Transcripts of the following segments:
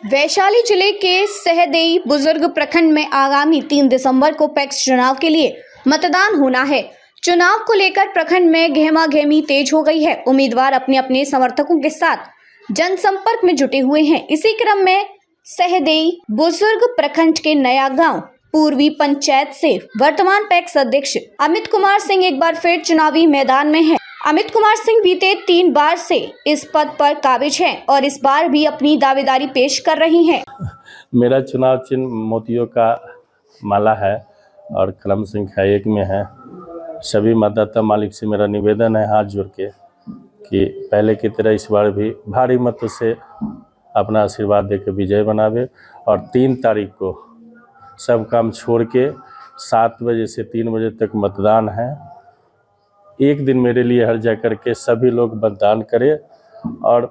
वैशाली जिले के सहदेई बुजुर्ग प्रखंड में आगामी 3 दिसंबर को पैक्स चुनाव के लिए मतदान होना है। चुनाव को लेकर प्रखंड में गहमागहमी तेज हो गई है। उम्मीदवार अपने अपने समर्थकों के साथ जनसंपर्क में जुटे हुए हैं। इसी क्रम में सहदेई बुजुर्ग प्रखंड के नया गांव पूर्वी पंचायत से वर्तमान पैक्स अध्यक्ष अमित कुमार सिंह एक बार फिर चुनावी मैदान में हैं। अमित कुमार सिंह बीते 3 बार से इस पद पर काबिज हैं और इस बार भी अपनी दावेदारी पेश कर रही हैं। मेरा चुनाव चिन्ह मोतियों का माला है और कलम संख्या 1 में है। सभी मतदाता मालिक से मेरा निवेदन है हाथ जोड़ के कि पहले की तरह इस बार भी भारी मत से अपना आशीर्वाद देकर विजय बनावे और 3 तारीख को सब काम छोड़ के 7 बजे से 3 बजे तक मतदान है। एक दिन मेरे लिए हर जा कर के सभी लोग मतदान करें और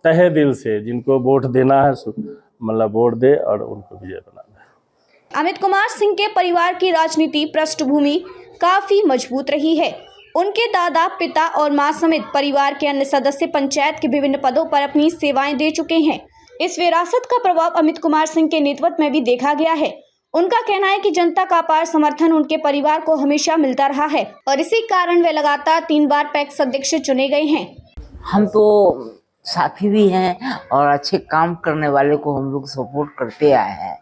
तहे दिल से जिनको वोट देना है मतलब वोट दे और उनको विजय बनाना है। अमित कुमार सिंह के परिवार की राजनीति पृष्ठभूमि काफी मजबूत रही है। उनके दादा, पिता और मां समेत परिवार के अन्य सदस्य पंचायत के विभिन्न पदों पर अपनी सेवाएं दे चुके हैं। इस विरासत का प्रभाव अमित कुमार सिंह के नेतृत्व में भी देखा गया है। उनका कहना है कि जनता का अपार समर्थन उनके परिवार को हमेशा मिलता रहा है और इसी कारण वे लगातार 3 बार पैक्स अध्यक्ष चुने गए हैं। हम तो साथी भी हैं और अच्छे काम करने वाले को हम लोग सपोर्ट करते आए हैं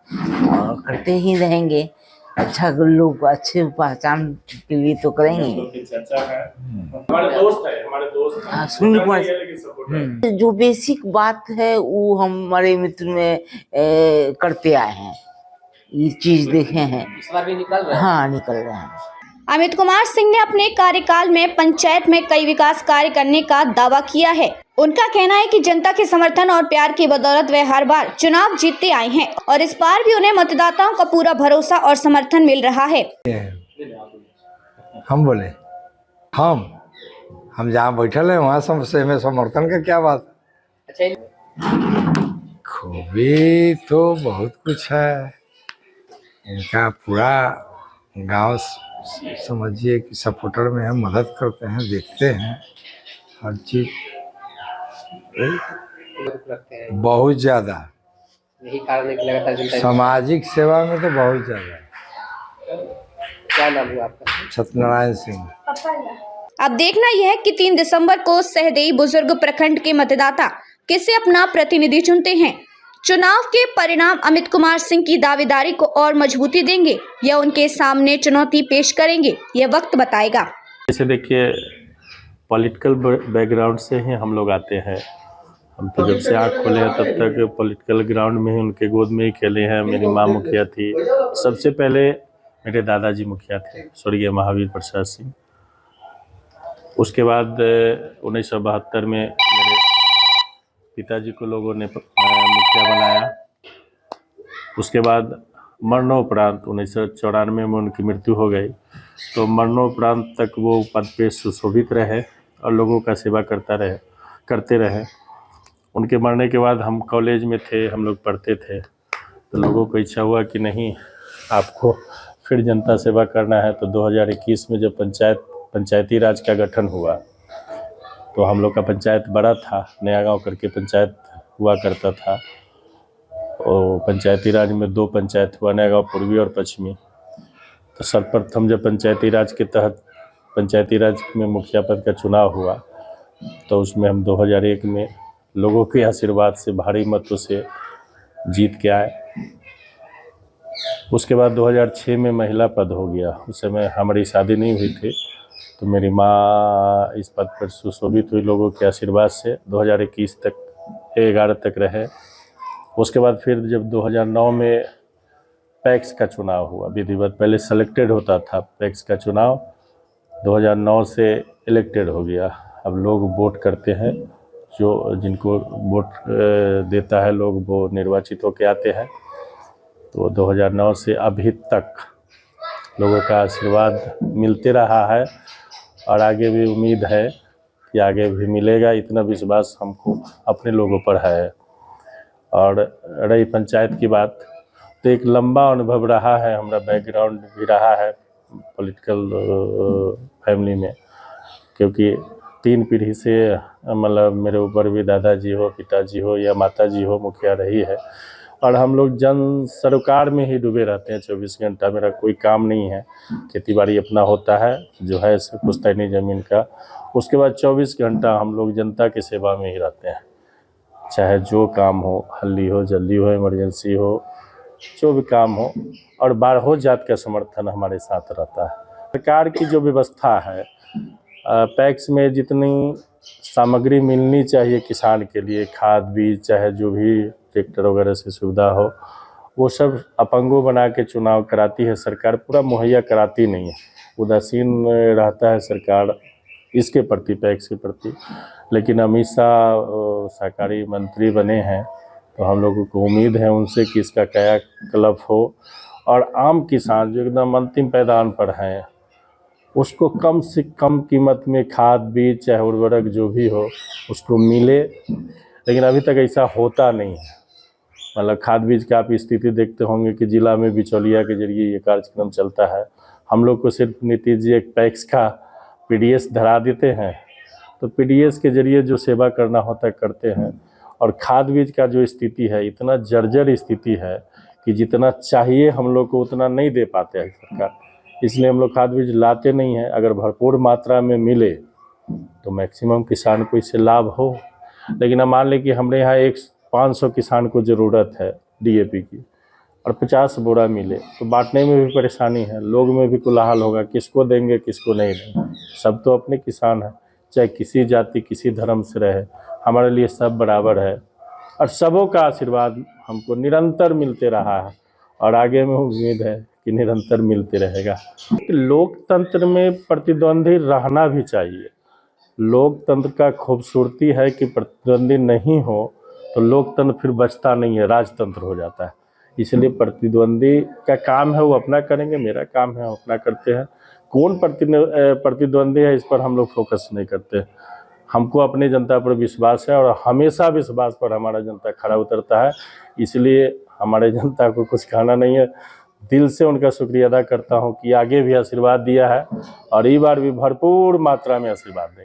और करते ही रहेंगे। अच्छा लोग अच्छे पहचान के लिए तो करेंगे। हमारे दोस्त हैं सुनील कुमार जो बेसिक बात है वो हमारे मित्र में करते आए हैं। ये चीज देखे हैं इस बार भी निकल रहे हैं। हाँ, निकल रहे हैं। अमित कुमार सिंह ने अपने कार्यकाल में पंचायत में कई विकास कार्य करने का दावा किया है। उनका कहना है कि जनता के समर्थन और प्यार की बदौलत वे हर बार चुनाव जीतते आए हैं और इस बार भी उन्हें मतदाताओं का पूरा भरोसा और समर्थन मिल रहा है। हम बोले हम जहाँ बैठल है वहाँ सबसे में समर्थन का क्या बात। खूबी तो बहुत कुछ है। इनका पूरा गांव समझिए कि सपोर्टर में हम मदद करते हैं, देखते हैं हर चीज बहुत ज़्यादा। यही कारण है कि लगातार सामाजिक सेवा में तो बहुत ज़्यादा। क्या नाम है आपका? सत्यनारायण सिंह। अब देखना यह है कि 3 दिसंबर को सहदेई बुजुर्ग प्रखंड के मतदाता किसे अपना प्रतिनिधि चुनते हैं। चुनाव के परिणाम अमित कुमार सिंह की दावेदारी को और मजबूती देंगे या उनके सामने चुनौती पेश करेंगे, यह वक्त बताएगा। जैसे देखिए, पॉलिटिकल बैकग्राउंड से ही हम लोग आते हैं। हम तो जब से आँख खोले हैं तब तक पॉलिटिकल ग्राउंड में ही उनके गोद में ही खेले हैं। मेरी माँ मुखिया थी, सबसे पहले मेरे दादाजी मुखिया थे, स्वर्गीय महावीर प्रसाद सिंह। उसके बाद 1972 में मेरे पिताजी को लोगों ने मुखिया बनाया। उसके बाद मरणोपरांत 1994 में उनकी मृत्यु हो गई, तो मरणोपरांत तक वो पद पे सुशोभित रहे और लोगों का सेवा करते रहे। उनके मरने के बाद हम कॉलेज में थे, हम लोग पढ़ते थे, तो लोगों को इच्छा हुआ कि नहीं, आपको फिर जनता सेवा करना है। तो 2021 में जब पंचायती राज का गठन हुआ तो हम लोग का पंचायत बड़ा था, नया गांव करके पंचायत हुआ करता था। और पंचायती राज में 2 पंचायत हुआ, नया गांव पूर्वी और पश्चिमी। तो सर्वप्रथम जब पंचायती राज के तहत पंचायती राज में मुखिया पद का चुनाव हुआ तो उसमें हम 2001 में लोगों के आशीर्वाद से भारी मतों से जीत के आए। उसके बाद 2006 में महिला पद हो गया। उस समय हमारी शादी नहीं हुई थी, तो मेरी माँ इस पद पर सुशोभित हुई लोगों के आशीर्वाद से। 2021 तक 11 तक रहे। उसके बाद फिर जब 2009 में पैक्स का चुनाव हुआ विधिवत, पहले सेलेक्टेड होता था, पैक्स का चुनाव 2009 से इलेक्टेड हो गया। अब लोग वोट करते हैं, जो जिनको वोट देता है लोग वो निर्वाचित होकर आते हैं। तो 2009 से अभी तक लोगों का आशीर्वाद मिलते रहा है और आगे भी उम्मीद है कि आगे भी मिलेगा। इतना विश्वास हमको अपने लोगों पर है। और रही पंचायत की बात, तो एक लंबा अनुभव रहा है, हमारा बैकग्राउंड भी रहा है पॉलिटिकल फैमिली में, क्योंकि 3 पीढ़ी से मतलब मेरे ऊपर भी दादाजी हो, पिताजी हो या माताजी हो मुखिया रही है। और हम लोग जन सरोकार में ही डूबे रहते हैं 24 घंटा। मेरा कोई काम नहीं है, खेती बाड़ी अपना होता है जो है सिर्फ पुश्तैनी ज़मीन का। उसके बाद 24 घंटा हम लोग जनता की सेवा में ही रहते हैं, चाहे जो काम हो, हल्दी हो, जल्दी हो, इमरजेंसी हो, जो भी काम हो। और बारहों जात का समर्थन हमारे साथ रहता है। सरकार की जो व्यवस्था है, पैक्स में जितनी सामग्री मिलनी चाहिए किसान के लिए, खाद बीज चाहे जो भी ट्रैक्टर वगैरह से सुविधा हो, वो सब अपंगों बना के चुनाव कराती है सरकार, पूरा मुहैया कराती नहीं है। उदासीन रहता है सरकार इसके प्रति, पैक्स के प्रति। लेकिन अमित शाह सहकारी मंत्री बने हैं तो हम लोगों को उम्मीद है उनसे कि इसका कायाकल्प हो और आम किसान जो एकदम अंतिम पैदान पर हैं उसको कम से कम कीमत में खाद बीज चाहे उर्वरक जो भी हो उसको मिले। लेकिन अभी तक ऐसा होता नहीं है। मतलब खाद बीज का आप स्थिति देखते होंगे कि जिला में बिचौलिया के जरिए ये कार्यक्रम चलता है। हम लोग को सिर्फ नीतीश जी एक पैक्स का पीडीएस धरा देते हैं, तो पीडीएस के जरिए जो सेवा करना होता है करते हैं। और खाद बीज का जो स्थिति है, इतना जर्जर स्थिति है कि जितना चाहिए हम लोग को उतना नहीं दे पाते हैं सरकार, इसलिए हम लोग खाद बीज लाते नहीं हैं। अगर भरपूर मात्रा में मिले तो मैक्सिमम किसान को इससे लाभ हो। लेकिन अब मान लें कि हमारे यहाँ 500 किसान को ज़रूरत है डीएपी की और 50 बोरा मिले तो बांटने में भी परेशानी है, लोग में भी कोलाहल होगा, किसको देंगे किसको नहीं देंगे। सब तो अपने किसान हैं, चाहे किसी जाति किसी धर्म से रहे, हमारे लिए सब बराबर है। और सबों का आशीर्वाद हमको निरंतर मिलते रहा है और आगे में उम्मीद है कि निरंतर मिलते रहेगा। लोकतंत्र में प्रतिद्वंदी रहना भी चाहिए। लोकतंत्र का खूबसूरती है कि प्रतिद्वंदी नहीं हो तो लोकतंत्र फिर बचता नहीं है, राजतंत्र हो जाता है। इसलिए प्रतिद्वंदी का काम है वो अपना करेंगे, मेरा काम है हम अपना करते हैं। कौन प्रतिद्वंदी है इस पर हम लोग फोकस नहीं करते। हमको अपनी जनता पर विश्वास है और हमेशा विश्वास पर हमारा जनता खड़ा उतरता है। इसलिए हमारे जनता को कुछ कहना नहीं है, दिल से उनका शुक्रिया अदा करता हूं कि आगे भी आशीर्वाद दिया है और इस बार भी भरपूर मात्रा में आशीर्वाद देंगे।